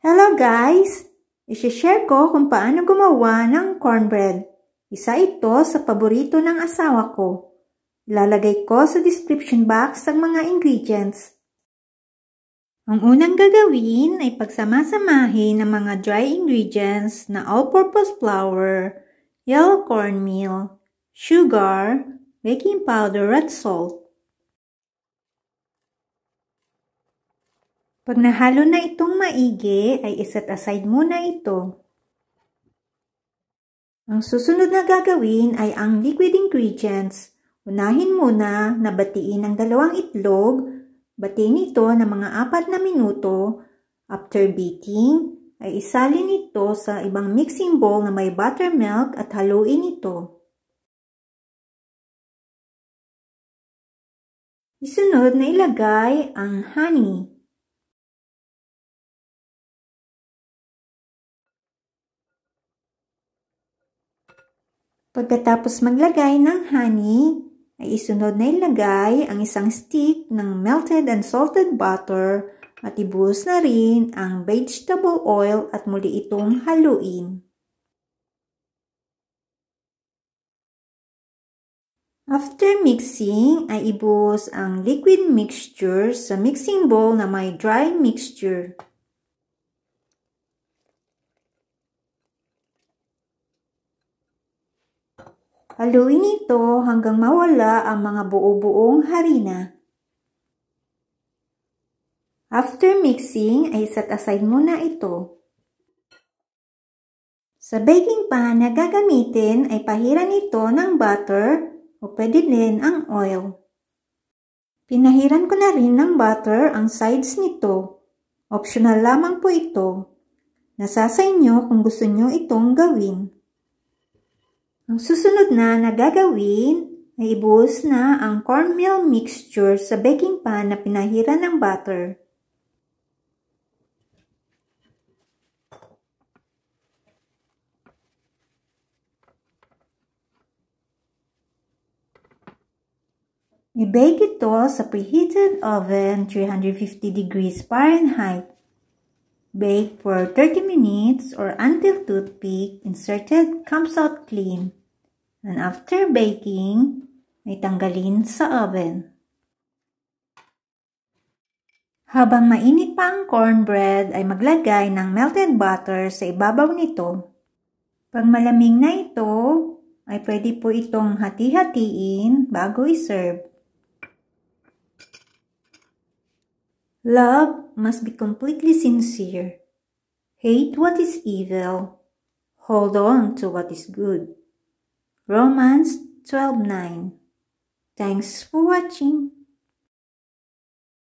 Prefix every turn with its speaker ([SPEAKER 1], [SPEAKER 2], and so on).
[SPEAKER 1] Hello guys! I-share ko kung paano gumawa ng cornbread. Isa ito sa paborito ng asawa ko. Ilalagay ko sa description box ang mga ingredients. Ang unang gagawin ay pagsamasamahin ng mga dry ingredients na all-purpose flour, yellow cornmeal, sugar, baking powder at salt. Pag nahalo na itong maigi, ay iset aside muna ito. Ang susunod na gagawin ay ang liquid ingredients. Unahin muna na batiin ang 2 itlog. Batiin ito ng mga 4 na minuto. After beating, ay isalin ito sa ibang mixing bowl na may buttermilk at haluin ito. Isunod na ilagay ang honey. Pagkatapos maglagay ng honey, ay isunod na ilagay ang isang stick ng melted and salted butter at ibuhos na rin ang vegetable oil at muli itong haluin. After mixing, ay ibuhos ang liquid mixture sa mixing bowl na may dry mixture. Haluin ito hanggang mawala ang mga buo-buong harina. After mixing, ay set aside muna ito. Sa baking pan na gagamitin ay pahiran ito ng butter o pwede din ang oil. Pinahiran ko na rin ng butter ang sides nito. Optional lamang po ito. Nasa sa inyo kung gusto nyo itong gawin. Ang susunod na gagawin ay ibuhos na ang cornmeal mixture sa baking pan na pinahiran ng butter. I-bake ito sa preheated oven 350 degrees Fahrenheit. Bake for 30 minutes or until toothpick inserted comes out clean. And after baking, ay tanggalin sa oven. Habang mainit pa ang cornbread, ay maglagay ng melted butter sa ibabaw nito. Pag malamig na ito, ay pwede po itong hati-hatiin bago iserve. Love must be completely sincere. Hate what is evil. Hold on to what is good. Romans 12:9. Thanks for watching.